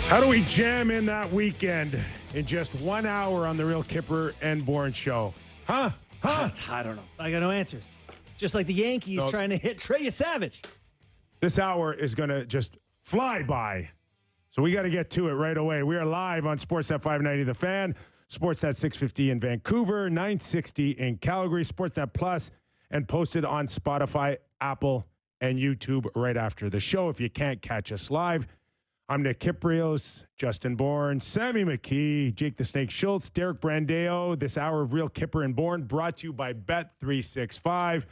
How do we jam in that weekend in just 1 hour on the Real Kyper and Bourne show? Huh? I don't know. I got no answers. Just like the Yankees trying to hit Trey Savage. This hour is going to just fly by. So we got to get to it right away. We are live on Sportsnet 590 The Fan, Sportsnet 650 in Vancouver, 960 in Calgary, Sportsnet Plus, and posted on Spotify, Apple, and YouTube right after the show. If you can't catch us live, I'm Nick Kypreos, Justin Bourne, Sammy McKee, Jake the Snake Schultz, Derek Brandeo. This hour of Real Kyper and Bourne brought to you by Bet365.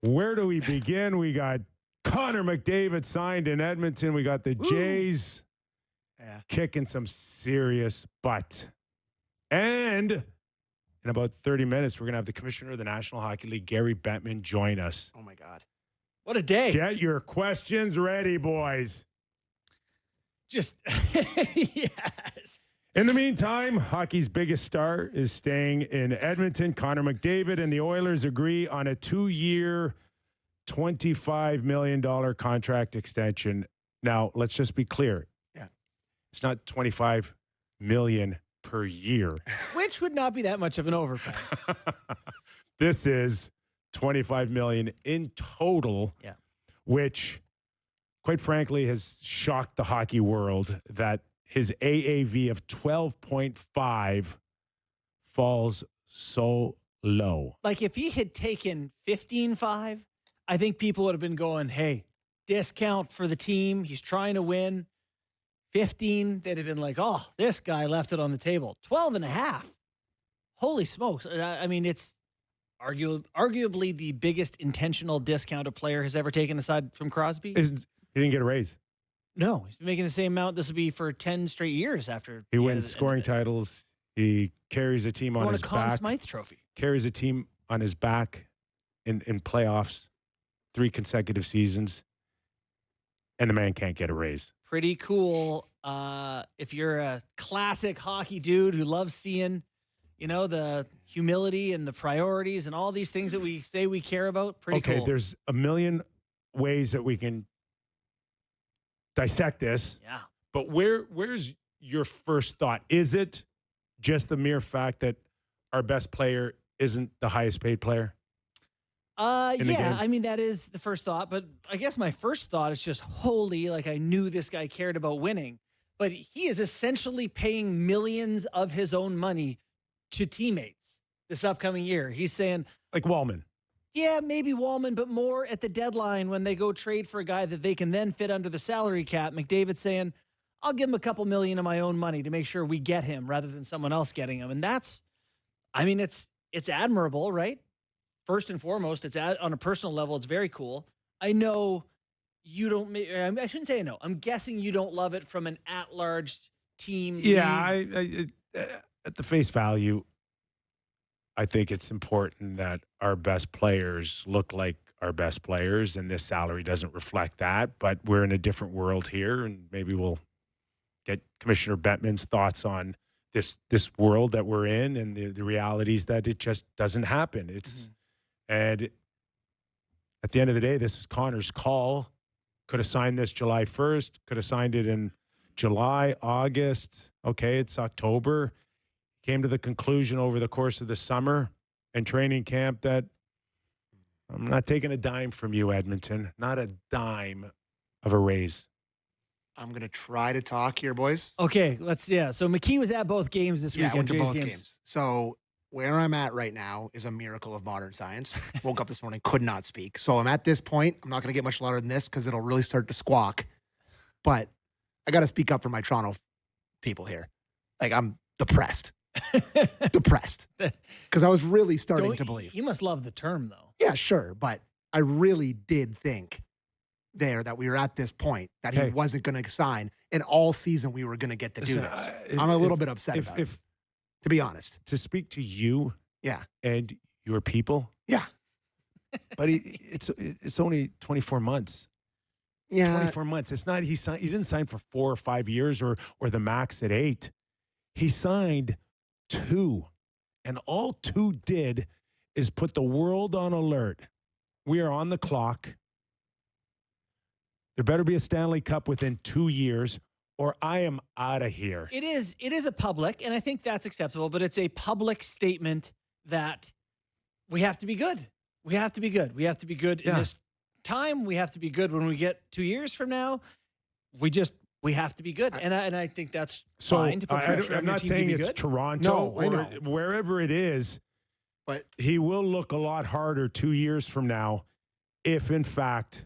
Where do we begin? We got Connor McDavid signed in Edmonton. We got the Jays kicking some serious butt. And in about 30 minutes, we're going to have the Commissioner of the National Hockey League, Gary Bettman, join us. Oh, my God. What a day. Get your questions ready, boys. Just, yes. In the meantime, hockey's biggest star is staying in Edmonton. Connor McDavid and the Oilers agree on a 2-year, $25 million contract extension. Now, let's just be clear. Yeah. It's not $25 million per year. Which would not be that much of an overpay. This is $25 million in total, which, quite frankly, has shocked the hockey world that his AAV of 12.5 falls so low. Like, if he had taken 15.5, I think people would have been going, hey, discount for the team. He's trying to win. 15, they'd have been like, oh, this guy left it on the table. 12.5. Holy smokes. I mean, it's arguably the biggest intentional discount a player has ever taken aside from Crosby. He didn't get a raise. No, he's been making the same amount. This will be for 10 straight years after. He wins scoring titles. He carries a team on his back. Won a Conn Smythe trophy. Carries a team on his back in playoffs, 3 consecutive seasons, and the man can't get a raise. Pretty cool. If you're a classic hockey dude who loves seeing, the humility and the priorities and all these things that we say we care about, pretty cool. Okay, there's a million ways that we can dissect this. Yeah. But where's your first thought? Is it just the mere fact that our best player isn't the highest paid player? Yeah, I mean, that is the first thought. But I guess my first thought is just, I knew this guy cared about winning. But he is essentially paying millions of his own money to teammates this upcoming year. He's saying, like Wallman. Yeah, maybe Wallman, but more at the deadline when they go trade for a guy that they can then fit under the salary cap. McDavid's saying, I'll give him a couple million of my own money to make sure we get him rather than someone else getting him. And that's, it's admirable, right? First and foremost, on a personal level, it's very cool. I know you don't, I shouldn't say I know. I'm guessing you don't love it from an at-large team. Yeah, I at the face value, I think it's important that our best players look like our best players, and this salary doesn't reflect that. But we're in a different world here, and maybe we'll get Commissioner Bettman's thoughts on this world that we're in and the realities that it just doesn't happen. And at the end of the day, this is Connor's call. Could have signed this July 1st. Could have signed it in July, August. Okay, it's October. Came to the conclusion over the course of the summer and training camp that I'm not taking a dime from you, Edmonton. Not a dime of a raise. I'm going to try to talk here, boys. Okay, So McKee was at both games this weekend. I went to both games. So where I'm at right now is a miracle of modern science. Woke up this morning, could not speak. So I'm at this point. I'm not going to get much louder than this because it'll really start to squawk. But I got to speak up for my Toronto people here. Like, I'm depressed. Depressed. Because I was really starting to believe. You must love the term, though. Yeah, sure. But I really did think there that we were at this point that he wasn't going to sign. And all season we were going to get to do this. I'm a little bit upset about it, to be honest. To speak to you and your people. Yeah. But it's only 24 months. Yeah. 24 months. It's not he didn't sign for 4 or 5 years or the max at 8. He signed 2. And all 2 did is put the world on alert. We are on the clock. There better be a Stanley Cup within 2 years, or I am out of here. It is a public, and I think that's acceptable, but it's a public statement that we have to be good. We have to be good. We have to be good in this time. We have to be good when we get 2 years from now. We have to be good. And I think that's fine to put pressure on I'm your not team saying to be it's good. Toronto No, I or know. wherever it is, But he will look a lot harder 2 years from now if, in fact,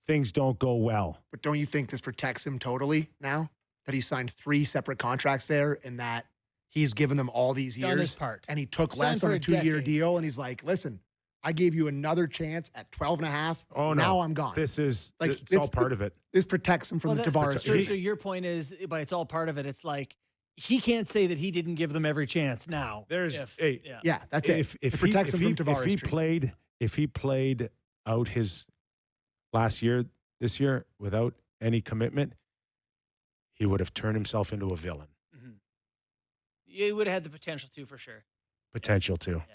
things don't go well. But don't you think this protects him totally now that he signed 3 separate contracts there and that he's given them all these Done his years part. and he took Signed less for on a a 2-year decade. deal and he's like, listen, I gave you another chance at 12 and a half. Oh, no. Now I'm gone. This is, Like, it's all it's- part of it. This protects him from the Tavares So trade. your point is, but it's all part of it. It's like he can't say that he didn't give them every chance now. Yeah, that's it. If It protects him from Tavares if he trade. played out his last year, this year, without any commitment, he would have turned himself into a villain. You would have had the potential to, for sure. Potential to. Yeah.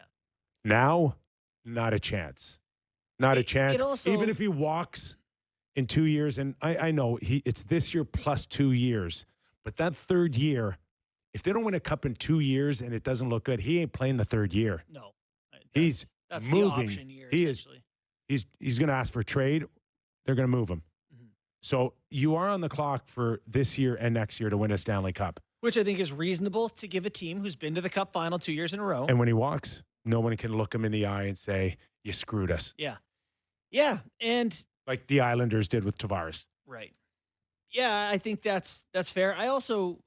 Now, not a chance. Not a chance. also- Even if he walks in 2 years, and I know it's this year plus 2 years, but that third year, if they don't win a cup in 2 years and it doesn't look good, he ain't playing the third year. No. He's That's moving. the option year, He is. essentially. He's going to ask for trade. They're going to move him. Mhm. So you are on the clock for this year and next year to win a Stanley Cup. Which I think is reasonable to give a team who's been to the Cup final 2 years in a row. And when he walks, no one can look him in the eye and say, you screwed us. Yeah. Yeah. And Like the Islanders did with Tavares. right. Yeah, I think that's fair. I also,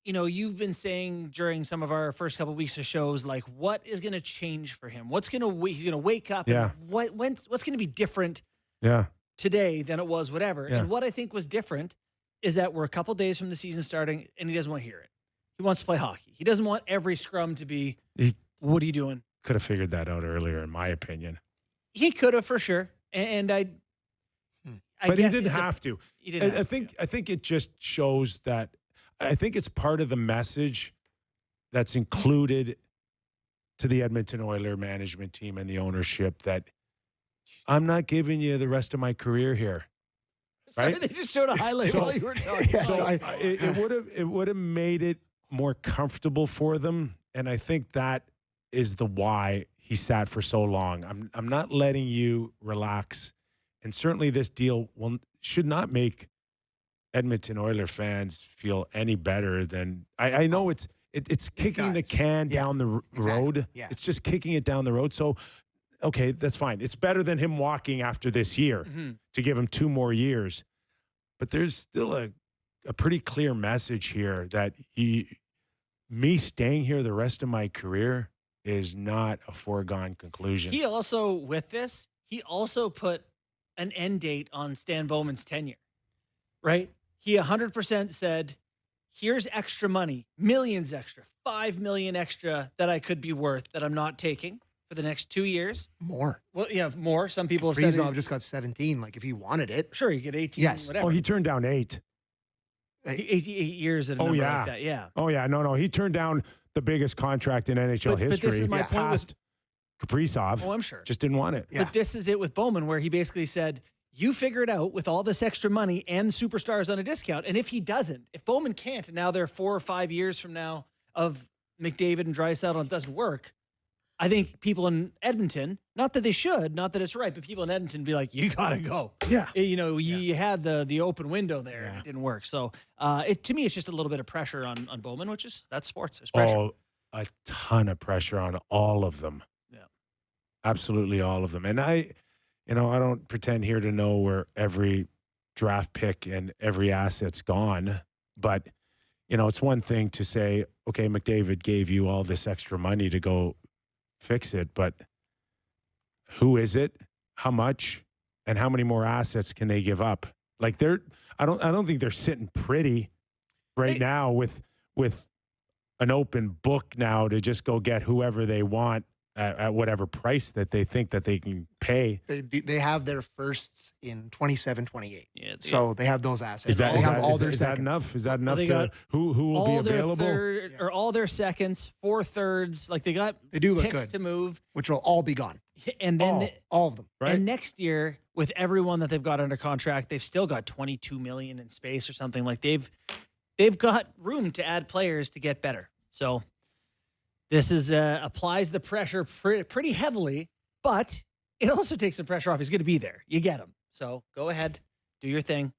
you've been saying during some of our first couple of weeks of shows, like, what is going to change for him? He's going to wake up. Yeah. And what's going to be different Yeah. today than it was whatever. Yeah. And what I think was different is that we're a couple days from the season starting and he doesn't want to hear it. He wants to play hockey. He doesn't want every scrum to be, He what are you doing? could have figured that out earlier, in my opinion. He could have for sure. And I But he guess didn't it's have to. He didn't have I to, I think it just shows that I think it's part of the message that's included to the Edmonton Oilers management team and the ownership that I'm not giving you the rest of my career here. Sorry, right? they just showed a highlight while you were talking. Yeah, So I- it would have made it more comfortable for them, and I think that is the why he sat for so long. I'm not letting you relax, and certainly this deal should not make Edmonton Oilers fans feel any better than I know it's kicking the does. can Yeah, down the exactly. road. Yeah. It's just kicking it down the road. So, okay, that's fine. It's better than him walking after this year Mhm. to give him 2 more years. But there's still a pretty clear message here that me staying here the rest of my career is not a foregone conclusion. He also, with this, he also put an end date on Stan Bowman's tenure, right? He 100% said, here's extra money, millions extra, 5 million extra that I could be worth that I'm not taking for the next 2 years. More. Well, yeah, more. Some people have said, Kaprizov just got 17. Like, if he wanted it, sure, you get 18, Yes. whatever. Oh, he turned down 8. 8 years at a Oh, number yeah. like that, yeah. Oh, yeah. No. He turned down the biggest contract in NHL But this history. is my point with- Past Kaprizov. Oh, I'm sure. Just didn't want it. Yeah. But this is it with Bowman, where he basically said, you figure it out with all this extra money and superstars on a discount. And if he doesn't, if Bowman can't, and now they're 4 or 5 years from now of McDavid and Draisaitl and it doesn't work, I think people in Edmonton, not that they should, not that it's right, but people in Edmonton be like, you got to go. yeah. You had the open window there and Yeah. it didn't work. So to me, it's just a little bit of pressure on Bowman, that's sports. There's pressure. Oh, a ton of pressure on all of them. Yeah. Absolutely all of them. And I don't pretend here to know where every draft pick and every asset's gone, but it's one thing to say, okay, McDavid gave you all this extra money to go fix it, but who is it? How much? And how many more assets can they give up? Like I don't think they're sitting pretty right now with an open book now to just go get whoever they want at whatever price that they think that they can pay. They have their firsts in 27, 28. Yeah, So they have those assets. Is that, they is have that, all is, their is that seconds. enough? Is that enough they to got who will be all their available? or all their seconds, 4 thirds, like they got They do look picks good. to move, Which will all be gone. and then All. All of them. Right? and next year with everyone that they've got under contract, they've still got $22 million in space or something. Like they've got room to add players to get better. So this is applies the pressure pretty heavily, but it also takes the pressure off. He's going to be there. You get him. So go ahead, do your thing.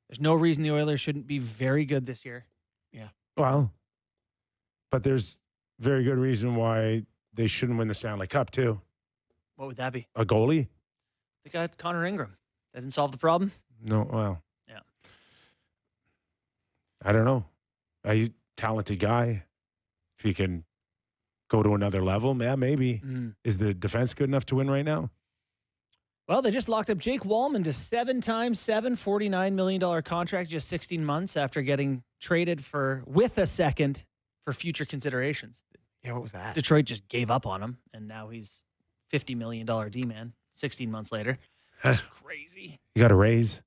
There's no reason the Oilers shouldn't be very good this year. Yeah. Well, but there's very good reason why they shouldn't win the Stanley Cup too. What would that be? A goalie? They got Connor Ingram. That didn't solve the problem. No. Well. Yeah. I don't know. He's a talented guy. If he can go to another level, yeah, maybe. Is the defense good enough to win right now? Well, they just locked up Jake Wallman to 7 times $7, $49 million contract, just 16 months after getting traded with a second for future considerations. Yeah, what was that? Detroit just gave up on him, and now he's $50 million D-man 16 months later. That's crazy. You got a raise?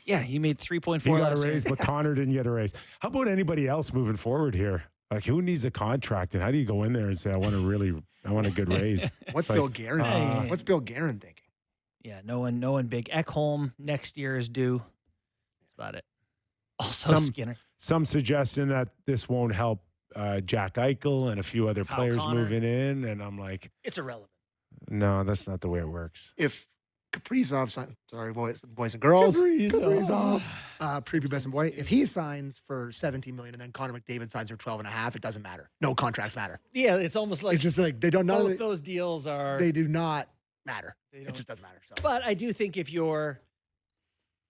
Yeah, he made 3.4 He got last a year. raise, but Connor didn't get a raise. How about anybody else moving forward here? Like, who needs a contract, and how do you go in there and say, I want a good raise? What's It's Bill like, Guerin? uh, What's Bill Guerin thinking? Yeah, no one big. Ekholm next year is due. That's about it. Also Skinner. Some suggestion that this won't help Jack Eichel and a few other Kyle players Connor. moving in, and I'm like, It's irrelevant. no, that's not the way it works. If Kaprizov signs, sorry, boys and girls, Kaprizov. prepubescent boy, if he signs for $17 million and then Connor McDavid signs for 12.5, it doesn't matter. No contracts matter. Yeah, it's almost like It's just like they don't know. both those deals are. They do not matter. They It don't. just doesn't matter. So But I do think if you're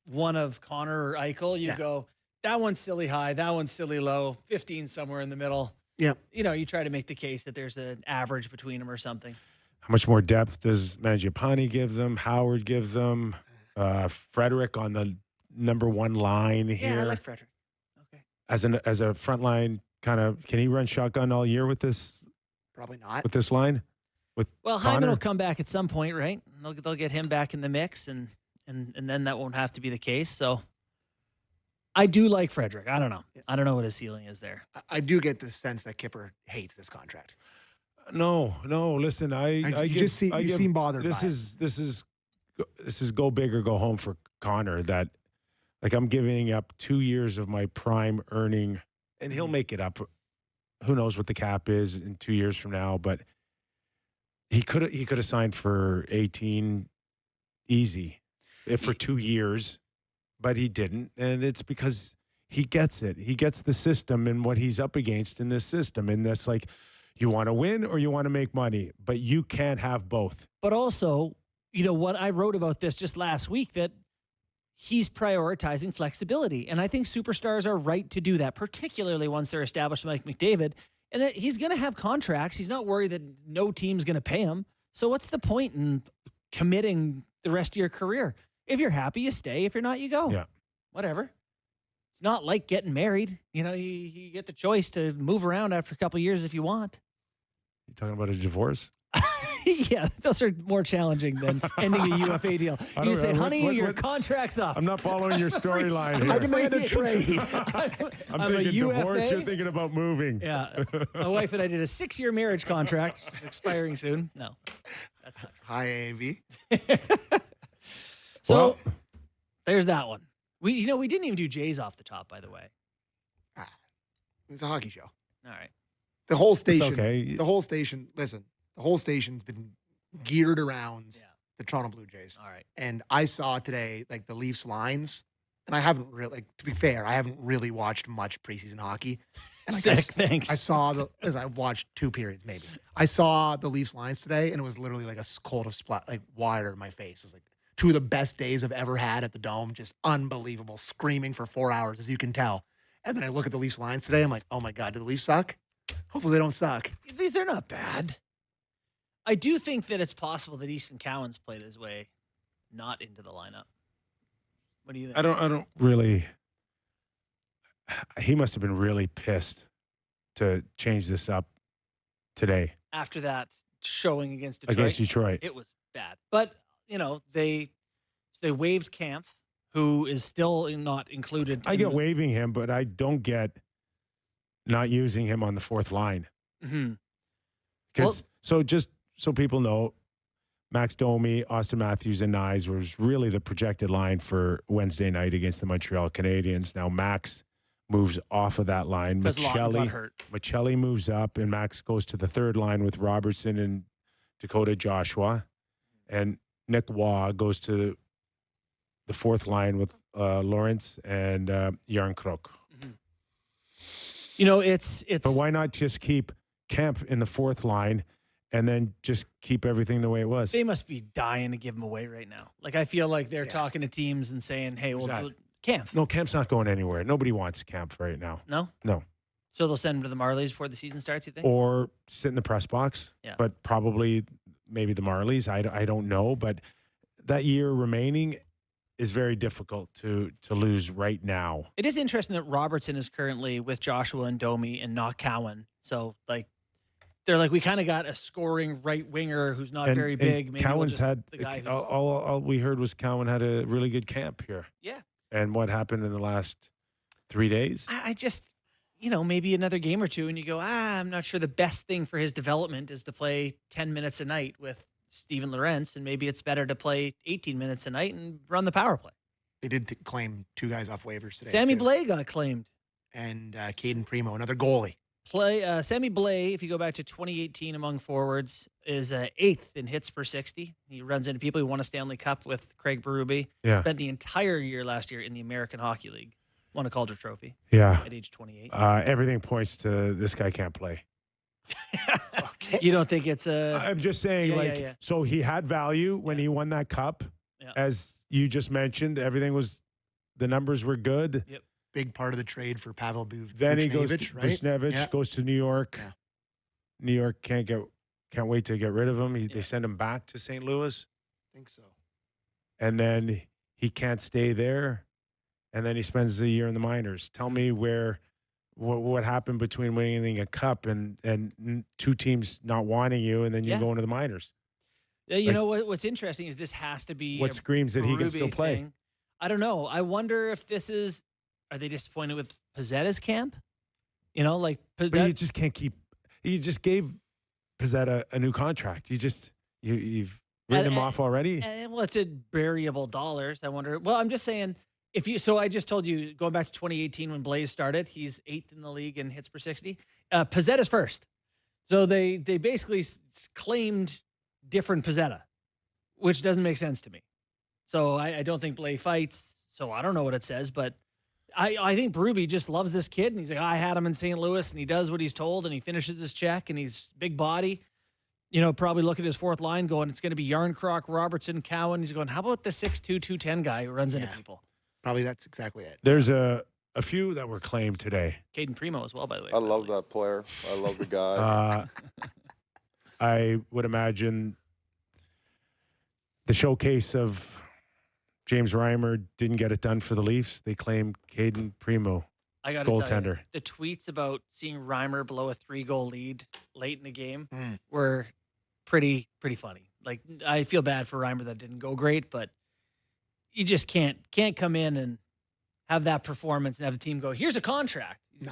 one of Connor or Eichel, you go, that one's silly high, that one's silly low, 15 somewhere in the middle. yeah, You try to make the case that there's an average between them or something. How much more depth does Mangiapane give them? Howard gives them? Frederick on the number one line here Yeah, I like Frederick. Okay. as a front line kind of. Can he run shotgun all year with this probably not. line? With Well, Hyman Connor? will come back at some point, right? They'll get him back in the mix, and then that won't have to be the case. So I do like Frederick. I don't know. I don't know what his ceiling is there. I do get the sense that Kipper hates this contract. No. Listen, You seem bothered This by it. this is go big or go home for Connor. That like I'm giving up 2 years of my prime earning, and he'll make it up. Who knows what the cap is in 2 years from now? But he could have signed for 18 easy for 2 years, but he didn't, and it's because he gets it. He gets the system and what he's up against in this system, and that's like. You want to win or you want to make money, but you can't have both. But also, what I wrote about this just last week, that he's prioritizing flexibility. And I think superstars are right to do that, particularly once they're established like McDavid. And that he's going to have contracts. He's not worried that no team's going to pay him. So what's the point in committing the rest of your career? If you're happy, you stay. If you're not, you go. Yeah. Whatever. It's not like getting married. You get the choice to move around after a couple of years if you want. You talking about a divorce? Yeah, those are more challenging than ending a UFA deal. I You don't say, know. honey, What- your contract's up. I'm not following your storyline I here. demand a trade. I'm a thinking divorce. UFA. You're thinking about moving. Yeah. My wife and I did a 6-year marriage contract. It's expiring soon. No, that's not Hi, AAV. true. So Well- there's that one. We didn't even do Jays off the top, by the way. It's a hockey show. All right. The whole station. okay. The whole station. Listen, the whole station's been geared around Yeah. the Toronto Blue Jays. All right. And I saw today like the Leafs lines, and I haven't really, to be fair, I haven't really watched much preseason hockey. And Sick, thanks. I saw listen, I've watched 2 periods maybe. I saw the Leafs lines today, and it was literally like a cold of water in my face. It was like 2 of the best days I've ever had at the Dome. Just unbelievable, screaming for 4 hours, as you can tell. And then I look at the Leafs lines today. I'm like, oh my God, do the Leafs suck? Hopefully they don't suck. They're not bad. I do think that it's possible that Easton Cowan's played his way not into the lineup. What do you think? I don't really. He must have been really pissed to change this up today After that showing against Detroit. against Detroit. It was bad. But, they waived Camp, who is still not included. I get waiving him, but I don't get not using him on the fourth line. Mm-hmm. Because so just so people know, Max Domi, Austin Matthews, and Nyes was really the projected line for Wednesday night against the Montreal Canadiens. Now Max moves off of that line. Because Lawton got hurt. Michelli moves up, and Max goes to the third line with Robertson and Dakota Joshua. And Nick Waugh goes to the fourth line with Lawrence and Yarncroc. Mm-hmm. You know, it's. But why not just keep Kemp in the fourth line and then just keep everything the way it was? They must be dying to give him away right now. Like, I feel like they're talking to teams and saying, hey, well, Kemp. No, Kemp's not going anywhere. Nobody wants Kemp right now. No? No. So they'll send him to the Marlies before the season starts, you think? Or sit in the press box. Yeah. But probably maybe the Marlies. I don't know. But that year remaining is very difficult to lose right now. It is interesting that Robertson is currently with Joshua and Domi and not Cowan. So, like, they're like, we kind of got a scoring right winger who's not very big. Maybe Cowan's had the guy all we heard was Cowan had a really good camp here. Yeah. And what happened in the last 3 days? I just, you know, maybe another game or two, and you go, I'm not sure the best thing for his development is to play 10 minutes a night with Steven Lorentz, and maybe it's better to play 18 minutes a night and run the power play. They did claim 2 guys off waivers today. Sammy too. Blais got claimed. And Cayden Primeau, another goalie. Sammy Blais, if you go back to 2018 among forwards, is 8th in hits per 60. He runs into people who won a Stanley Cup with Craig Berube. Yeah. Spent the entire year last year in the American Hockey League. Won a Calder Trophy. Yeah. At age 28. Everything points to this guy can't play. Okay. You don't think it's a... I'm just saying, so he had value when he won that cup. Yeah. As you just mentioned, the numbers were good. Yep. Big part of the trade for Pavel Then he goes to right? Buchnevich, goes to New York. Yeah. New York can't wait to get rid of him. They send him back to St. Louis. I think so. And then he can't stay there. And then he spends a year in the minors. Tell me what happened between winning a cup and 2 teams not wanting you, and then you go into the minors. You know what's interesting is this has to be what screams that he can still play. Thing. I don't know. I wonder if this is. Are they disappointed with Pezzetta's camp? You know, like But you just can't keep. You just gave Pezzetta a new contract. You've written him off already. Well, it's a variable dollars. I wonder. Well, I'm just saying. So I just told you, going back to 2018 when Blais started, he's 8th in the league in hits per 60. Pezzetta's first. So they basically claimed different Pezzetta, which doesn't make sense to me. So I don't think Blais fights. So I don't know what it says, but I think Berube just loves this kid, and he's like, I had him in St. Louis, and he does what he's told, and he finishes his check, and he's big body. You know, probably look at his fourth line going, it's going to be Yarncroc, Robertson, Cowan. He's going, how about the 6'2", 210 guy who runs into people? Probably that's exactly it. There's a few that were claimed today. Cayden Primeau as well, by the way. I love that player. I love the guy. I would imagine the showcase of James Reimer didn't get it done for the Leafs. They claimed Cayden Primeau, I got to tell you, goaltender. the tweets about seeing Reimer blow a 3-goal lead late in the game were pretty funny. Like, I feel bad for Reimer that didn't go great, but you just can't come in and have that performance and have the team go, here's a contract. No.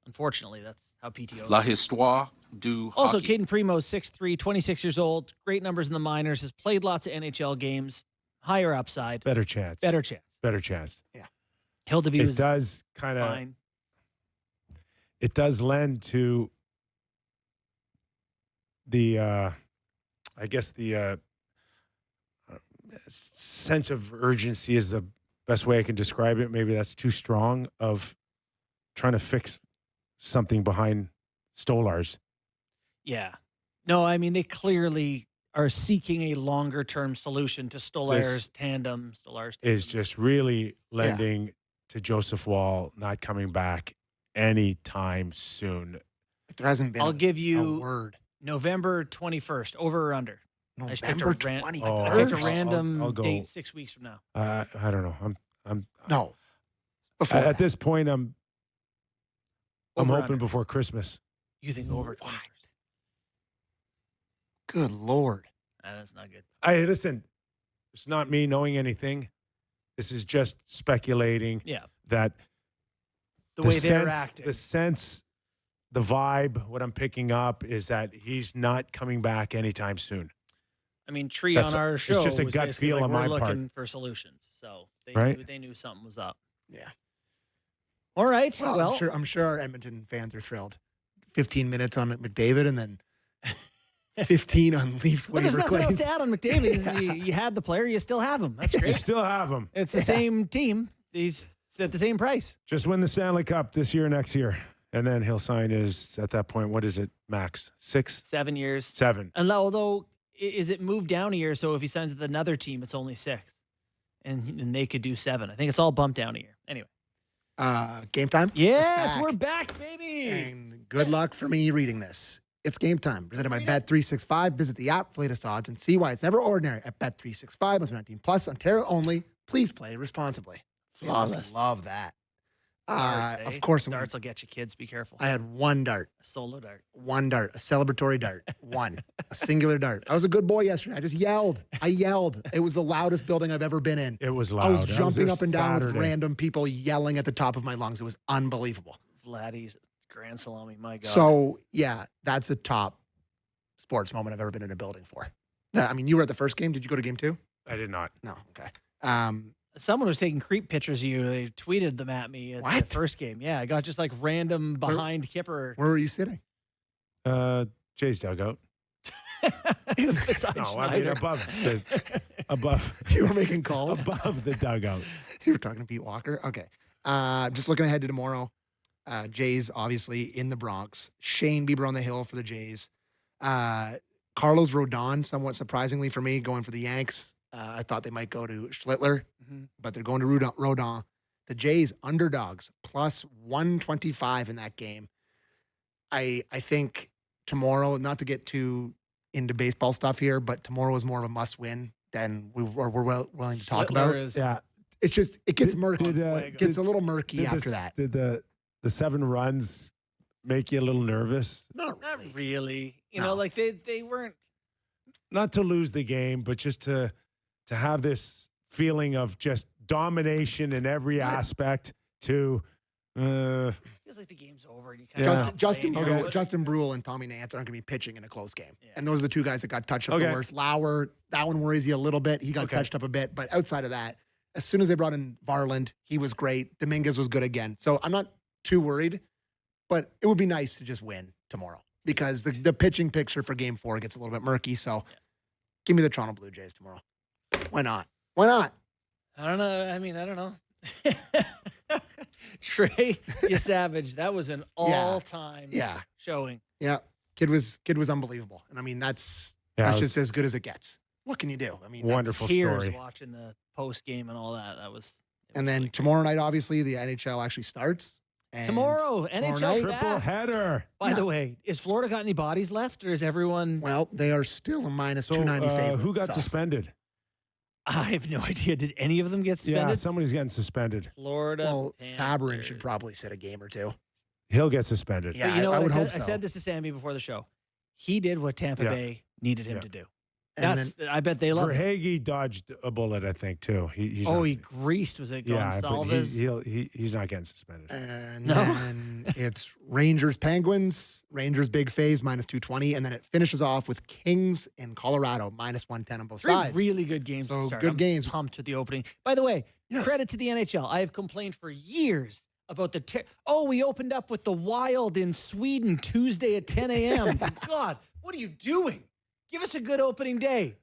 Unfortunately, that's how PTO. La histoire du Also, hockey. Cayden Primeau, 6'3", 26 years old, great numbers in the minors, has played lots of NHL games, higher upside. Better chance. Better chance. Yeah. Hildeby It was does kind of. fine. It does lend to the, I guess the sense of urgency is the best way I can describe it. Maybe that's too strong, of trying to fix something behind Stolarz. Yeah. No, I mean, they clearly are seeking a longer-term solution to Stolarz tandem. Is just really lending to Joseph Wall not coming back anytime soon. But there hasn't been I'll give you a word. November 21st, over or under. November I 21st. picked a random I'll go. date 6 weeks from now. I don't know. I'm No. Before at that. this point. I'm Over, hoping under. before Christmas. You think over What? 21st? Good Lord. That's not good. Listen. It's not me knowing anything. This is just speculating. Yeah. That The way they're acting. the sense, the vibe. What I'm picking up is that he's not coming back anytime soon. I mean, Tree That's- on our it's show just a was gut basically feel like, on we're my looking for solutions. So they knew something was up. Yeah. All right. Well, Well, I'm sure our Edmonton fans are thrilled. 15 minutes on McDavid and then 15 on Leafs well, there's waiver nothing else claims. to add on McDavid. You had the player, you still have him. That's You great. still have him. It's the same team. He's at the same price. Just win the Stanley Cup this year, next year. And then he'll sign his, at that point, what is it, max? 6? 7 years. 7. And although, is it moved down a year? So if he signs with another team, it's only 6. And they could do 7. I think it's all bumped down a year. Anyway. Game time? Yes, It's we're back, baby. And good luck for me reading this. It's game time. Presented by Bet365. Visit the app for latest odds and see why it's never ordinary at Bet365. Must be 19 plus. Ontario only. Please play responsibly. Flawless. Love that. Darts, Of course, darts will get you, kids. Be careful. I had one dart. A solo dart. One dart, a celebratory dart, a singular dart. I was a good boy yesterday. I just yelled. It was the loudest building I've ever been in. It was loud. I was That jumping a up and down with Saturday. random people yelling at the top of my lungs. It was unbelievable. Vladdy's grand salami. My God. So, yeah, that's a top sports moment I've ever been in a building for. I mean, you were at the first game. Did you go to game 2? I did not. No. Okay. Someone was taking creep pictures of you. They tweeted them at me at the What? first game. Yeah, I got just like random behind Kyper. Where were you sitting? Jay's dugout. Beside No, I mean Schneider. above You were making calls? above the dugout. You were talking to Pete Walker? Okay. Just looking ahead to tomorrow. Jays, obviously, in the Bronx. Shane Bieber on the hill for the Jays. Carlos Rodon, somewhat surprisingly for me, going for the Yanks. I thought they might go to Schlittler, but they're going to Rodon. The Jays, underdogs, plus 125 in that game. I think tomorrow, not to get too into baseball stuff here, but tomorrow is more of a must-win than we're willing to talk about. Yeah. It's just, it gets murky. Did, It gets a little murky after that. Did the 7 runs make you a little nervous? Not Not really. really. You No. know, like they weren't. Not to lose the game, but just to have this feeling of just domination in every aspect to Feels like the game's over. And you kind Yeah. of Justin Brule and Tommy Nance aren't going to be pitching in a close game. Yeah. And those are the 2 guys that got touched up the Okay. worst. Lauer, that one worries you a little bit. He got Okay. touched up a bit. But outside of that, as soon as they brought in Varland, he was great. Dominguez was good again. So I'm not too worried, but it would be nice to just win tomorrow because the pitching picture for game 4 gets a little bit murky. So give me the Toronto Blue Jays tomorrow. Why not? Why not? I don't know. I mean, I don't know. Trey, you savage. That was an all-time Yeah. showing. Yeah. Kid was unbelievable. And I mean, that's just as good as it gets. What can you do? I mean, Wonderful Tears story. watching the post game and all that. That was. And then tomorrow night, obviously, the NHL actually starts. And Tomorrow, NHL night? triple header. By the way, is Florida got any bodies left, or is everyone? Well, they are still a minus So 290 favorite. who got so. suspended? I have no idea. Did any of them get Yeah, suspended? somebody's getting suspended. Florida. Well, Sabrin Panthers. should probably sit a game or 2. He'll get suspended. Yeah, But you know I what would said? hope so. I said this to Sammy before the show. He did what Tampa Yeah. Bay needed him Yeah. to do. And That's. I bet they love it. Verhaeghe dodged a bullet, I think, too. He's Oh, not, he greased. Was it yeah, but Gonsalves? he's not getting suspended. And No. then it's Rangers Penguins. Rangers big phase minus 220. And then it finishes off with Kings in Colorado minus 110 on both Three sides. really good games So to start. good I'm games. pumped with the opening. By the way, Yes. credit to the NHL. I have complained for years about the we opened up with the Wild in Sweden Tuesday at 10 a.m. God, what are you doing? Give us a good opening day.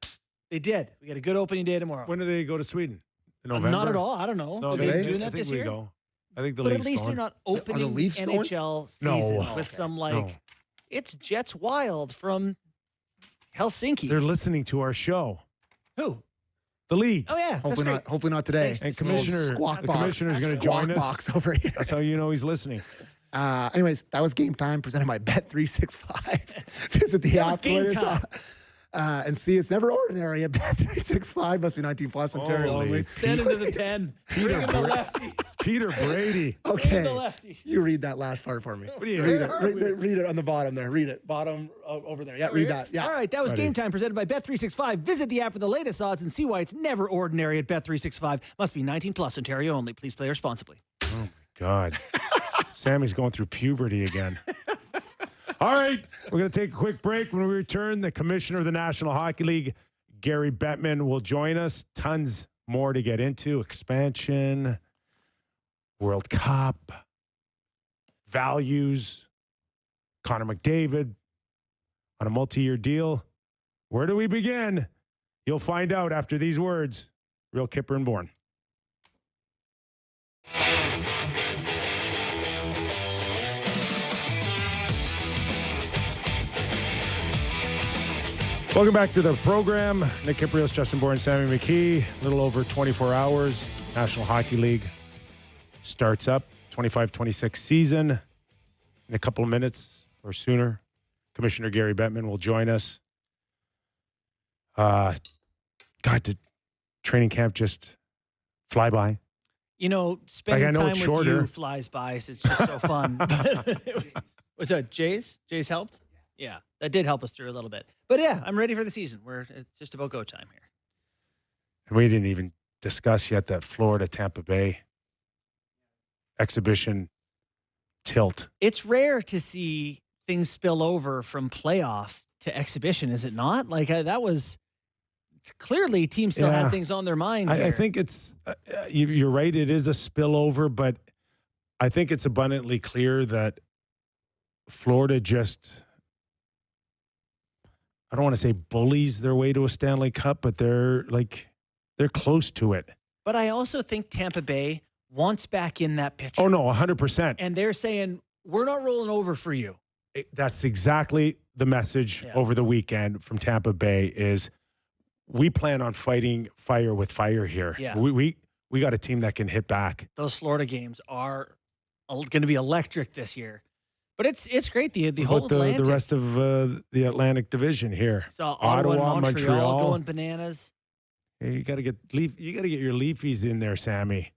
They did. We got a good opening day tomorrow. When do they go to Sweden? In November? Not at all. I don't know. No, Are they- they doing I that think this we year? go. I think the But at league's least going. they're not opening Leafs going? NHL No. season Oh, with okay. some like No. it's Jets Wild from Helsinki. They're listening to our show. Who? The league. Oh yeah, Hopefully that's Hopefully not today. Thanks. And The Commissioner, squawk the box. Commissioner's going to Squawk join us. box over here. That's how you know he's listening. Anyways, that was game time presented by Bet365. Visit the That was app game later, time. and see it's never ordinary at Bet365. Must be 19 plus Ontario Holy only. Send him to the pen. Bring him the lefty. Peter Brady. Bring him Okay. the lefty. You read that last part for me. What do you Read mean? it. Read it on the bottom there. Read it. Bottom over there. Yeah, read that. Yeah. All right, that was Ready. Game Time presented by Bet365. Visit the app for the latest odds and see why it's never ordinary at Bet365. Must be 19 plus Ontario only. Please play responsibly. God. Sammy's going through puberty again. All right, we're going to take a quick break. When we return, the commissioner of the National Hockey League, Gary Bettman will join us. Tons more to get into. Expansion, World Cup, values, Connor McDavid on a multi-year deal. Where do we begin? You'll find out after these words. Real Kyper and Bourne. Welcome back to the program. Nick Kypreos, Justin Bourne, Sammy McKee. A little over 24 hours. National Hockey League starts up. 25-26 season. In a couple of minutes or sooner, Commissioner Gary Bettman will join us. God, did training camp just fly by? Spending time with shorter. you flies by, so it's just so fun. What's that, Jay's? Jay's helped? Yeah, that did help us through a little bit. But yeah, I'm ready for the season. It's just about go time here. And we didn't even discuss yet that Florida-Tampa Bay exhibition tilt. It's rare to see things spill over from playoffs to exhibition, is it not? That was clearly teams still had things on their mind. I think it's, you're right, it is a spillover, but I think it's abundantly clear that Florida just, I don't want to say bullies their way to a Stanley Cup, but they're close to it. But I also think Tampa Bay wants back in that picture. Oh, no, 100%. And they're saying, we're not rolling over for you. That's exactly the message over the weekend from Tampa Bay is we plan on fighting fire with fire here. Yeah. We got a team that can hit back. Those Florida games are going to be electric this year. But it's great. The whole Atlantic. The rest of the Atlantic Division here. So Ottawa, Montreal going bananas. Hey, you got to get your Leafies in there, Sammy.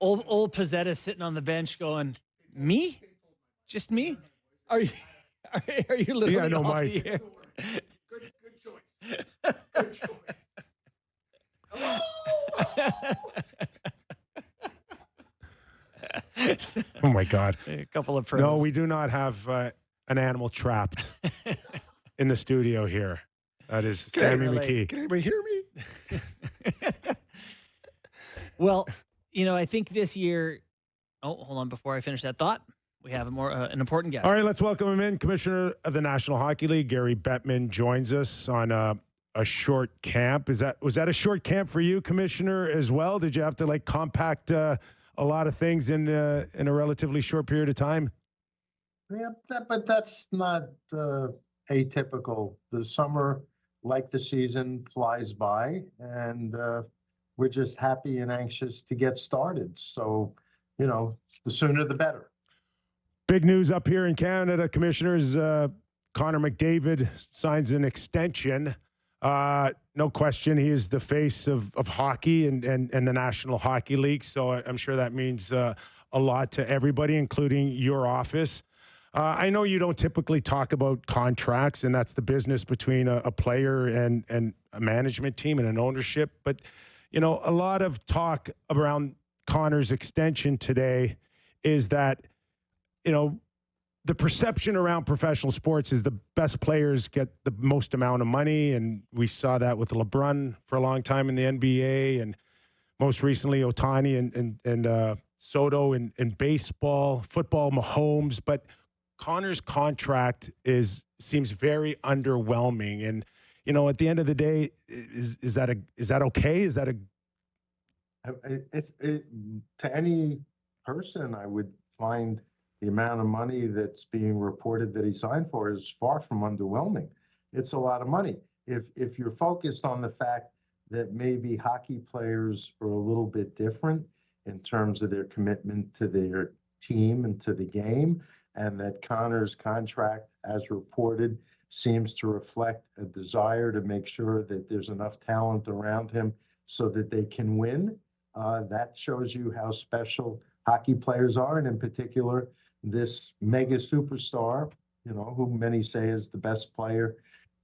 Oh, old Pezzetta sitting on the bench going, me? Just me? Are you literally no, off Mike. the air? Good choice. Good choice. Oh, my God. A couple of pros. No, we do not have an animal trapped in the studio here. That is Sammy McKee. Can anybody hear me? Well, I think this year. Oh, hold on. Before I finish that thought, we have an important guest. All right, let's welcome him in. Commissioner of the National Hockey League, Gary Bettman, joins us on a short camp. Was that a short camp for you, Commissioner, as well? Did you have to compact a lot of things in a relatively short period of time? Yeah, but that's not atypical. The summer, like the season, flies by, and we're just happy and anxious to get started. So, the sooner the better. Big news up here in Canada, Commissioners. Connor McDavid signs an extension. No question, he is the face of hockey and the National Hockey League. So I'm sure that means a lot to everybody, including your office. I know you don't typically talk about contracts, and that's the business between a player and a management team and an ownership. But, a lot of talk around Connor's extension today is that, the perception around professional sports is the best players get the most amount of money. And we saw that with LeBron for a long time in the NBA, and most recently Ohtani and Soto in baseball, football, Mahomes. But Connor's contract seems very underwhelming. And, at the end of the day, is that okay? Is that to any person, I would find the amount of money that's being reported that he signed for is far from underwhelming. It's a lot of money. If you're focused on the fact that maybe hockey players are a little bit different in terms of their commitment to their team and to the game, and that Connor's contract, as reported, seems to reflect a desire to make sure that there's enough talent around him so that they can win, that shows you how special hockey players are, and in particular, this mega superstar, who many say is the best player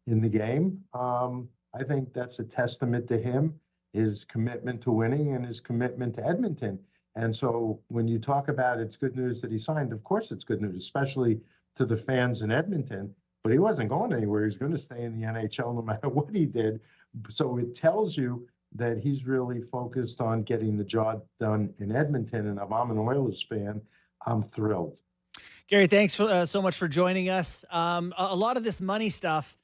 in the game. I think that's a testament to him, his commitment to winning and his commitment to Edmonton. And so when you talk about it's good news that he signed, of course it's good news, especially to the fans in Edmonton. but he wasn't going anywhere. He's going to stay in the NHL no matter what he did. So it tells you that he's really focused on getting the job done in Edmonton. And if I'm an Oilers fan, I'm thrilled. Gary, thanks so much for joining us. A lot of this money stuff,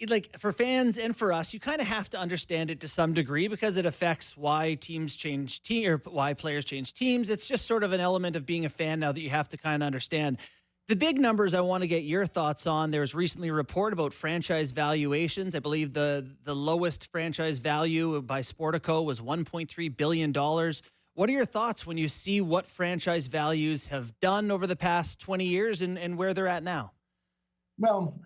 like for fans and for us, you kind of have to understand it to some degree because it affects why teams change or why players change teams. It's just sort of an element of being a fan now that you have to kind of understand. The big numbers I want to get your thoughts on. There was recently a report about franchise valuations. I believe the lowest franchise value by Sportico was $1.3 billion. What are your thoughts when you see what franchise values have done over the past 20 years and where they're at now? Well,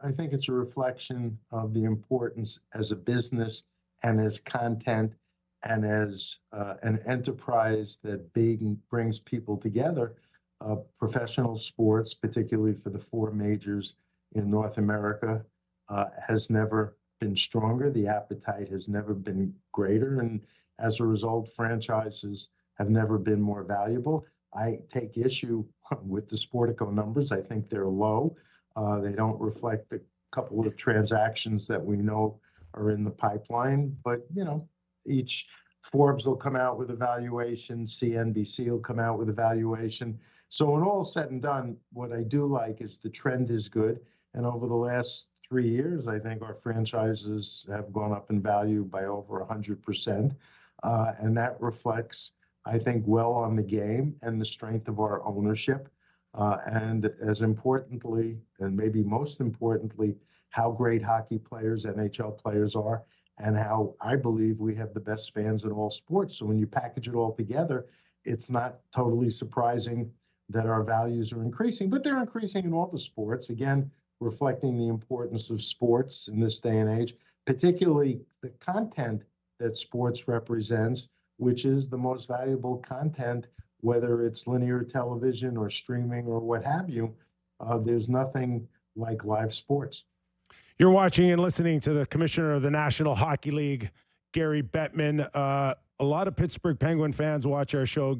I think it's a reflection of the importance as a business and as content and as an enterprise that brings people together. Professional sports, particularly for the four majors in North America, has never been stronger. The appetite has never been greater. And as a result, franchises have never been more valuable. I take issue with the Sportico numbers. I think they're low. They don't reflect the couple of transactions that we know are in the pipeline. But, each Forbes will come out with a valuation. CNBC will come out with a valuation. So when all said and done, what I do like is the trend is good. And over the last 3 years, I think our franchises have gone up in value by over 100%. And that reflects, I think, well on the game and the strength of our ownership. And as importantly, and maybe most importantly, how great hockey players, NHL players are, and how I believe we have the best fans in all sports. So when you package it all together, it's not totally surprising that our values are increasing, but they're increasing in all the sports, again, reflecting the importance of sports in this day and age, particularly the content that sports represents, which is the most valuable content, whether it's linear television or streaming or what have you. There's nothing like live sports. You're watching and listening to the Commissioner of the National Hockey League, Gary Bettman. A lot of Pittsburgh Penguin fans watch our show,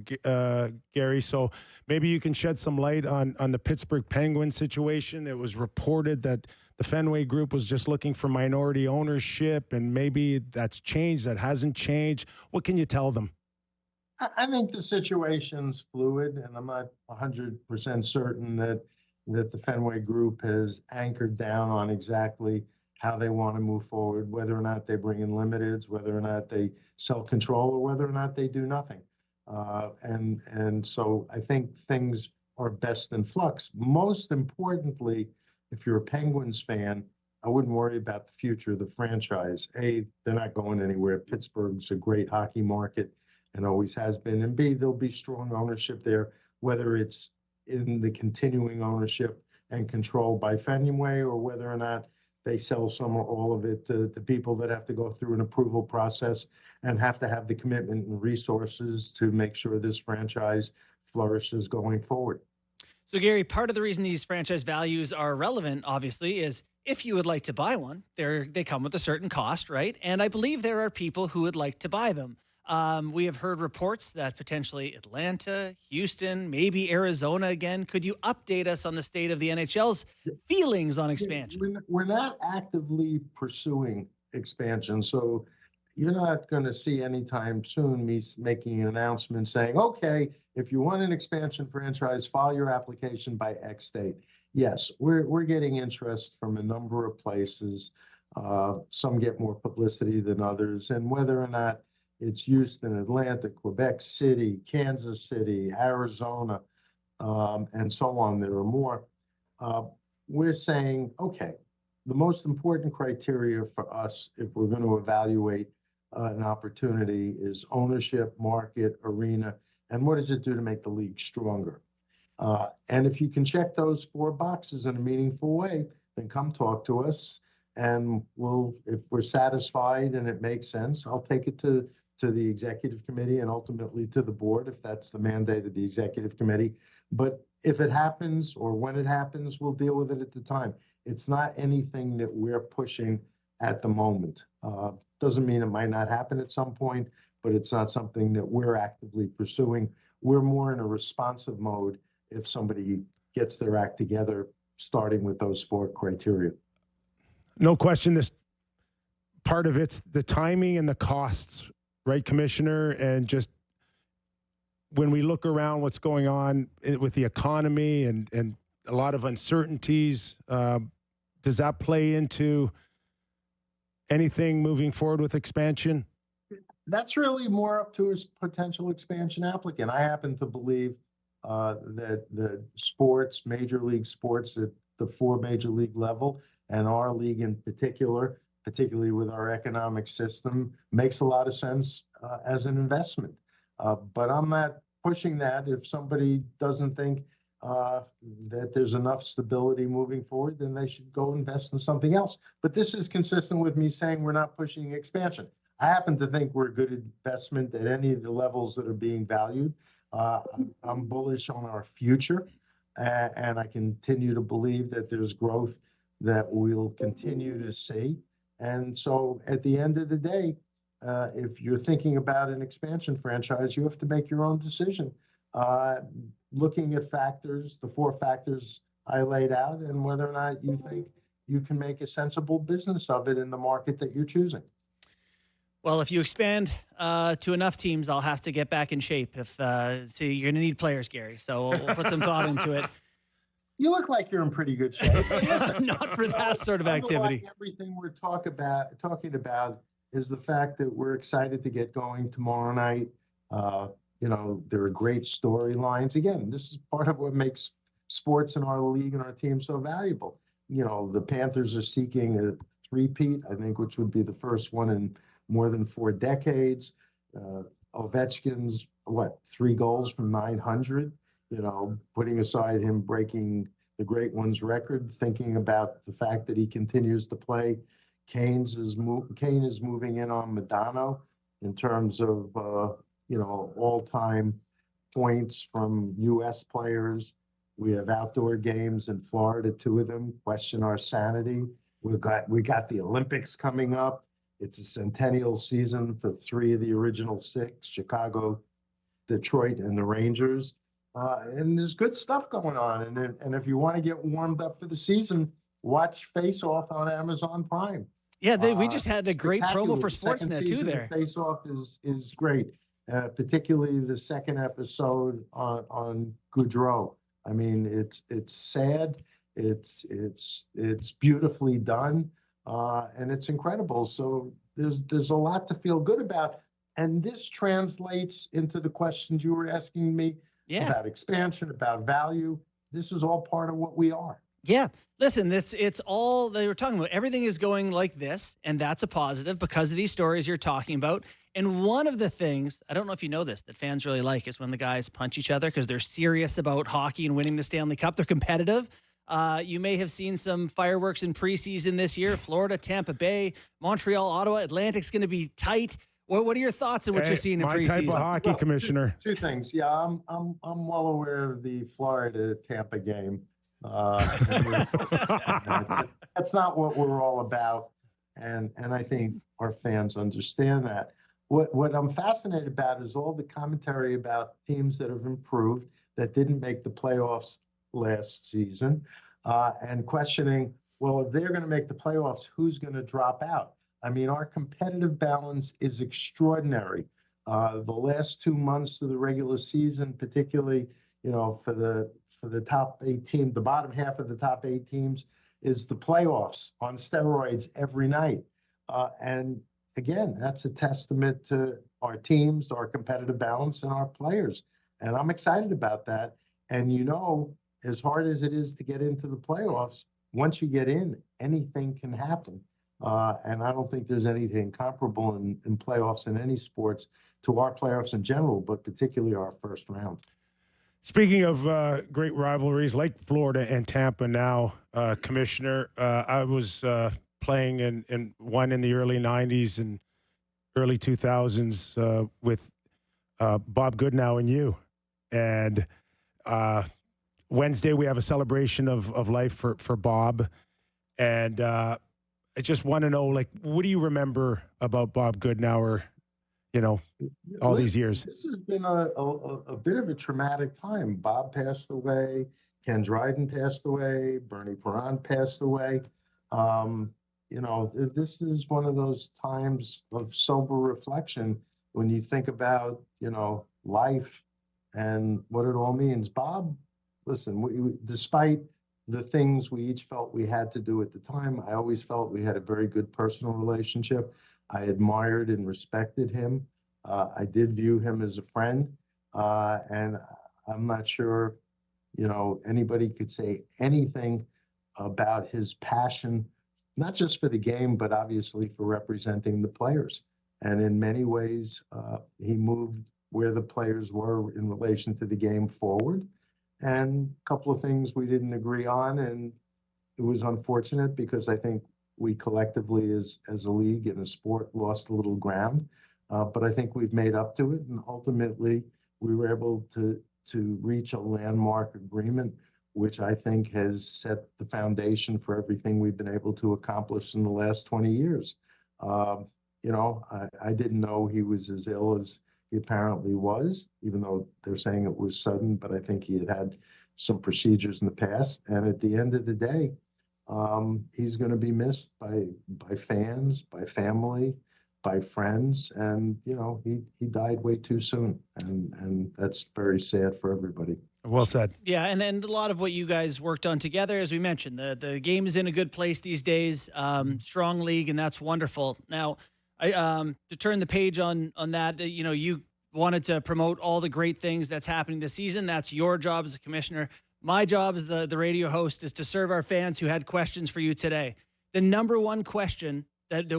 Gary, so maybe you can shed some light on the Pittsburgh Penguin situation. It was reported that the Fenway Group was just looking for minority ownership, and maybe that's changed, that hasn't changed. What can you tell them? I think the situation's fluid, and I'm not 100% certain that the Fenway Group has anchored down on exactly how they want to move forward, whether or not they bring in limiteds, whether or not they sell control, or whether or not they do nothing. And so I think things are best in flux. Most importantly, if you're a Penguins fan, I wouldn't worry about the future of the franchise. A, they're not going anywhere. Pittsburgh's a great hockey market and always has been. And B, there'll be strong ownership there, whether it's in the continuing ownership and control by Fenway, or whether or not they sell some or all of it to people that have to go through an approval process and have to have the commitment and resources to make sure this franchise flourishes going forward. So, Gary, part of the reason these franchise values are relevant, obviously, is if you would like to buy one, they come with a certain cost, right? And I believe there are people who would like to buy them. We have heard reports that potentially Atlanta, Houston, maybe Arizona again. Could you update us on the state of the NHL's feelings on expansion? We're not actively pursuing expansion, so you're not going to see anytime soon me making an announcement saying, okay, if you want an expansion franchise, file your application by X date. Yes, we're getting interest from a number of places. Some get more publicity than others, and whether or not it's Houston, Atlanta, Quebec City, Kansas City, Arizona, and so on. There are more. We're saying, okay, the most important criteria for us, if we're going to evaluate an opportunity, is ownership, market, arena, and what does it do to make the league stronger? And if you can check those 4 boxes in a meaningful way, then come talk to us, and if we're satisfied and it makes sense, I'll take it to the executive committee and ultimately to the board, if that's the mandate of the executive committee. But if it happens, or when it happens, we'll deal with it at the time. It's not anything that we're pushing at the moment. Doesn't mean it might not happen at some point, but it's not something that we're actively pursuing. We're more in a responsive mode if somebody gets their act together starting with those 4 criteria. No question, this part of it's the timing and the costs, right, Commissioner? And just when we look around what's going on with the economy and a lot of uncertainties, does that play into anything moving forward with expansion? That's really more up to his potential expansion applicant. I happen to believe that the sports, major league sports at the 4 major league level, and our league in particular, particularly with our economic system, makes a lot of sense as an investment. But I'm not pushing that. If somebody doesn't think that there's enough stability moving forward, then they should go invest in something else. But this is consistent with me saying we're not pushing expansion. I happen to think we're a good investment at any of the levels that are being valued. I'm bullish on our future, and I continue to believe that there's growth that we'll continue to see. And so at the end of the day, if you're thinking about an expansion franchise, you have to make your own decision. Looking at factors, the 4 factors I laid out, and whether or not you think you can make a sensible business of it in the market that you're choosing. Well, if you expand to enough teams, I'll have to get back in shape. If see, you're going to need players, Gary. So we'll put some thought into it. You look like you're in pretty good shape. Not for that sort of activity. Everything we're talking about is the fact that we're excited to get going tomorrow night. There are great storylines. Again, this is part of what makes sports in our league and our team so valuable. The Panthers are seeking a three-peat, I think, which would be the first one in more than 4 decades. Ovechkin's, 3 goals from 900? Putting aside him breaking the great one's record, thinking about the fact that he continues to play. Kane is moving in on Madonna in terms of, all-time points from U.S. players. We have outdoor games in Florida, 2 of them. Question our sanity. We got the Olympics coming up. It's a centennial season for 3 of the original 6, Chicago, Detroit, and the Rangers. And there's good stuff going on. And if you want to get warmed up for the season, watch Face Off on Amazon Prime. Yeah, we just had a great promo for Sportsnet too there. Face Off is great, particularly the second episode on Goudreau. I mean, it's sad, it's beautifully done, and it's incredible. So there's a lot to feel good about, and this translates into the questions you were asking me. Yeah. About expansion, about value. This is all part of what we are. Yeah. Listen, it's all they were talking about. Everything is going like this, and that's a positive because of these stories you're talking about. And one of the things, I don't know if you know this, that fans really like is when the guys punch each other because they're serious about hockey and winning the Stanley Cup. They're competitive. You may have seen some fireworks in preseason this year. Florida, Tampa Bay, Montreal, Ottawa. Atlantic's going to be tight. What are your thoughts on what you're seeing in preseason? My type of hockey, Commissioner. 2 things. Yeah, I'm well aware of the Florida Tampa game. That's not what we're all about, and I think our fans understand that. What I'm fascinated about is all the commentary about teams that have improved that didn't make the playoffs last season, and questioning, well, if they're going to make the playoffs, who's going to drop out? I mean, our competitive balance is extraordinary. The last 2 months of the regular season, particularly, for the top 8 teams, the bottom half of the top 8 teams is the playoffs on steroids every night. And again, that's a testament to our teams, our competitive balance, and our players. And I'm excited about that. And as hard as it is to get into the playoffs, once you get in, anything can happen. And I don't think there's anything comparable in playoffs in any sports to our playoffs in general, but particularly our first round. Speaking of great rivalries like Florida and Tampa now, Commissioner, I was playing in one in the early 90s and early 2000s with Bob Goodnow and you. And Wednesday we have a celebration of life for Bob. And I just want to know, what do you remember about Bob Goodnow all these years? This has been a bit of a traumatic time. Bob passed away Ken Dryden passed away. Bernie Perron passed away. This is one of those times of sober reflection when you think about, life and what it all means. Bob, listen, despite the things we each felt we had to do at the time, I always felt we had a very good personal relationship. I admired and respected him. I did view him as a friend. And I'm not sure, anybody could say anything about his passion, not just for the game, but obviously for representing the players. And in many ways, he moved where the players were in relation to the game forward. And a couple of things we didn't agree on, and it was unfortunate because I think we collectively as a league and a sport lost a little ground. But I think we've made up to it, and ultimately we were able to reach a landmark agreement, which I think has set the foundation for everything we've been able to accomplish in the last 20 years. I didn't know he was as ill as he apparently was, even though they're saying it was sudden, but I think he had some procedures in the past. And at the end of the day, he's going to be missed by fans, by family, by friends. And, he died way too soon. And that's very sad for everybody. Well said. Yeah, and a lot of what you guys worked on together, as we mentioned, the game is in a good place these days, strong league, and that's wonderful. Now, to turn the page on that, you wanted to promote all the great things that's happening this season. That's your job as a commissioner. My job as the radio host is to serve our fans who had questions for you today. The number one question that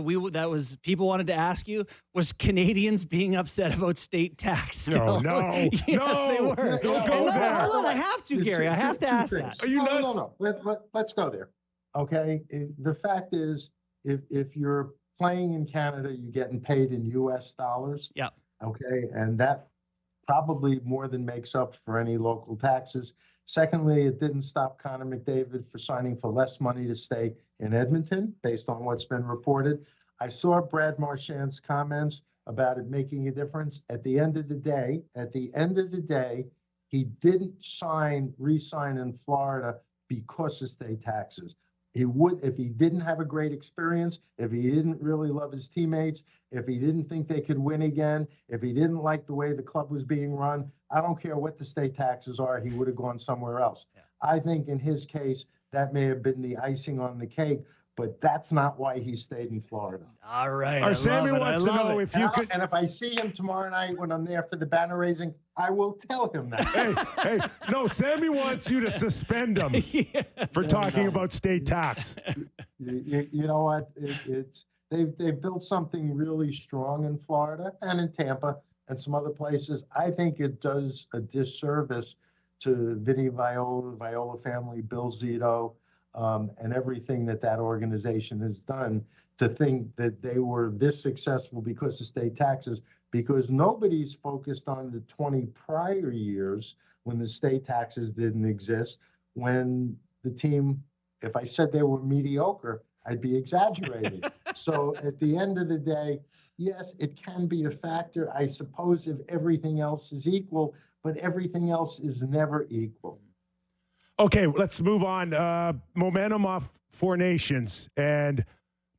was people wanted to ask you was Canadians being upset about state tax. Still. No, Yes, no, they were. don't go there. Hold on, I have to, Gary. I have to ask that. Are you nuts? No. Let's go there. Okay. The fact is, if you're playing in Canada, you're getting paid in US dollars. Yeah. Okay. And that probably more than makes up for any local taxes. Secondly, it didn't stop Connor McDavid for signing for less money to stay in Edmonton, based on what's been reported. I saw Brad Marchand's comments about it making a difference. At the end of the day, he didn't re-sign in Florida because of state taxes. He would, if he didn't have a great experience, if he didn't really love his teammates, if he didn't think they could win again, if he didn't like the way the club was being run, I don't care what the state taxes are, he would have gone somewhere else. Yeah. I think in his case, that may have been the icing on the cake, but that's not why he stayed in Florida. All right. Our Sammy wants to know if you could. And if I see him tomorrow night when I'm there for the banner raising, I will tell him that. No, Sammy wants you to suspend him for talking about state tax. You know what? They've built something really strong in Florida and in Tampa and some other places. I think it does a disservice to Vinny Viola family, Bill Zito, and everything that organization has done, to think that they were this successful because of state taxes, because nobody's focused on the 20 prior years when the state taxes didn't exist, when the team, if I said they were mediocre, I'd be exaggerating. So at the end of the day, yes, it can be a factor, I suppose, if everything else is equal, but everything else is never equal. Okay, let's move on. Momentum off Four Nations and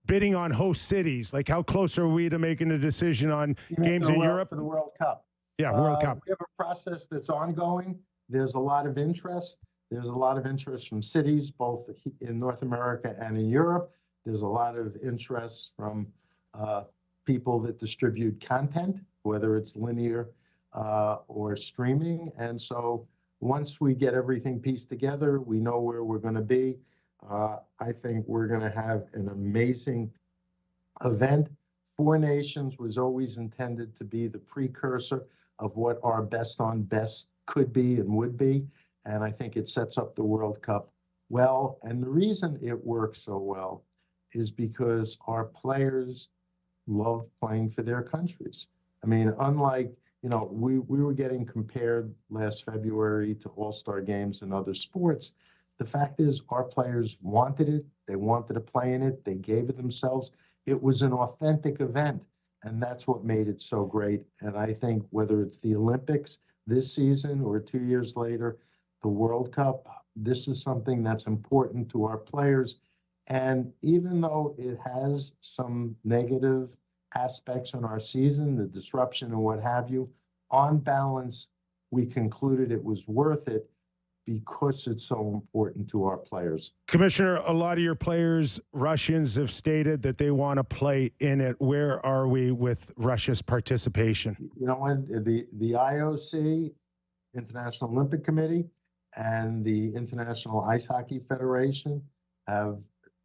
bidding on host cities. Like, how close are we to making a decision on games in Europe? For the World Cup. Yeah, World Cup. We have a process that's ongoing. There's a lot of interest. There's a lot of interest from cities, both in North America and in Europe. There's a lot of interest from people that distribute content, whether it's linear or streaming. And so once we get everything pieced together, we know where we're going to be. I think we're going to have an amazing event. Four Nations was always intended to be the precursor of what our best on best could be and would be. And I think it sets up the World Cup well. And the reason it works so well is because our players love playing for their countries. I mean, unlike, we were getting compared last February to all-star games and other sports. The fact is, our players wanted it. They wanted to play in it. They gave it themselves. It was an authentic event, and that's what made it so great. And I think whether it's the Olympics this season or 2 years later, the World Cup, this is something that's important to our players. And even though it has some negative aspects on our season, the disruption and what have you, on balance, we concluded it was worth it because it's so important to our players. Commissioner, a lot of your players, Russians, have stated that they want to play in it. Where are we with Russia's participation? You know, when the IOC, International Olympic Committee, and the International Ice Hockey Federation have,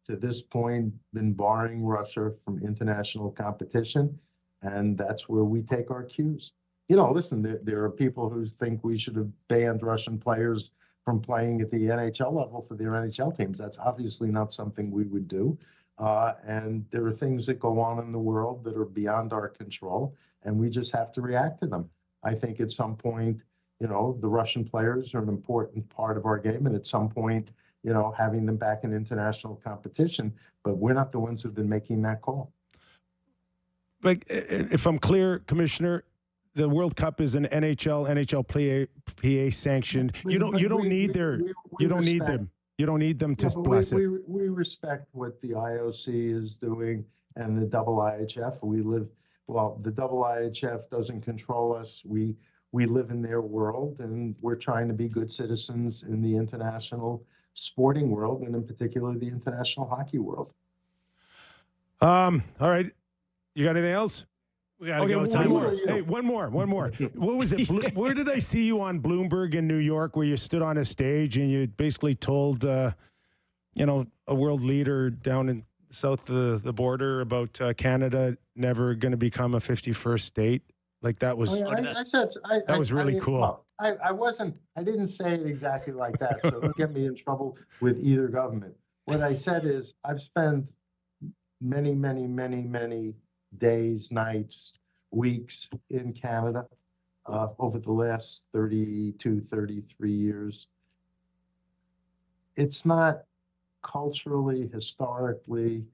to this point, been barring Russia from international competition, and that's where we take our cues. You know, listen, there are people who think we should have banned Russian players from playing at the NHL level for their NHL teams. That's obviously not something we would do. And there are things that go on in the world that are beyond our control, and we just have to react to them. I think at some point, you know, the Russian players are an important part of our game, and at some point, you know, having them back in international competition, but we're not the ones who've been making that call. Like, if I'm clear, Commissioner, the World Cup is an NHLPA sanctioned. You don't need them to bless it. We respect what the IOC is doing and the IIHF. The IIHF doesn't control us. We live in their world, and we're trying to be good citizens in the international sporting world, and in particular the international hockey world. All right. You got anything else? We gotta Okay, go. one more. Hey, one more. What was it? Where did I see you on Bloomberg in New York, where you stood on a stage and you basically told, a world leader down in south of the border about Canada never going to become a 51st state? Like, that was that was really cool. I didn't say it exactly like that, so don't get me in trouble with either government. What I said is I've spent many, many, many, many days, nights, weeks in Canada over the last 32, 33 years. It's not culturally, historically,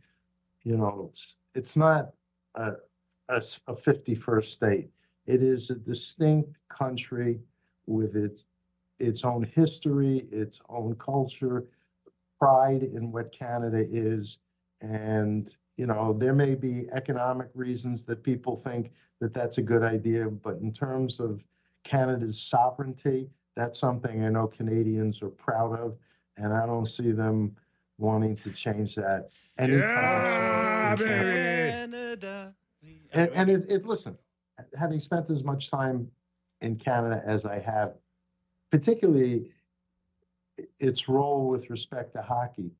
it's not a 51st state. It is a distinct country with its own history, its own culture, pride in what Canada is. And, there may be economic reasons that people think that that's a good idea, but in terms of Canada's sovereignty, that's something I know Canadians are proud of, and I don't see them wanting to change that anytime soon. Canada. And listen, having spent as much time in Canada as I have, particularly its role with respect to hockey,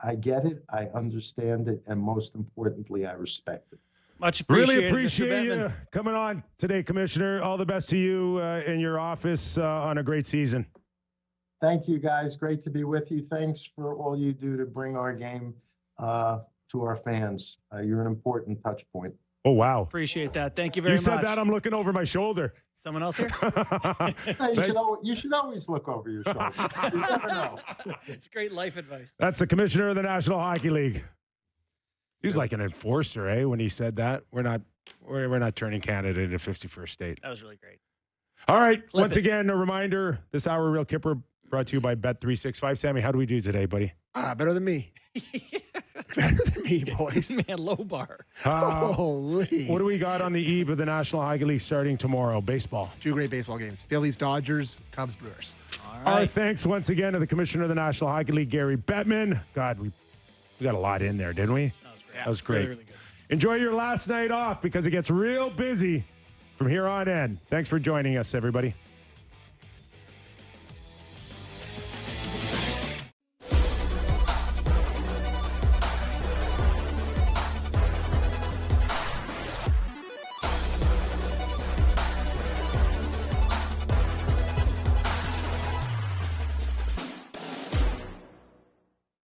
I get it, I understand it, and most importantly, I respect it. Much appreciated. Really appreciate Mr. you Bettman. coming on today, Commissioner. All the best to you in your office on a great season. Thank you, guys. Great to be with you. Thanks for all you do to bring our game to our fans. You're an important touch point. Oh, wow. Appreciate that. Thank you very much. You said that, I'm looking over my shoulder. Someone else here? You should always look over your shoulder. You never know. It's great life advice. That's the Commissioner of the National Hockey League. He's like an enforcer, eh? When he said that, we're not turning Canada into 51st state. That was really great. All right. Once again, a reminder: this hour, Real Kyper, brought to you by Bet365. Sammy, how do we do today, buddy? Better than me. Better than me, boys. Man, low bar. Holy. What do we got on the eve of the National Hockey League starting tomorrow? Baseball. 2 great baseball games. Phillies, Dodgers, Cubs, Brewers. All Our right. thanks once again to the Commissioner of the National Hockey League, Gary Bettman. God, we got a lot in there, didn't we? That was great. That was great. Really, really good. Enjoy your last night off because it gets real busy from here on in. Thanks for joining us, everybody.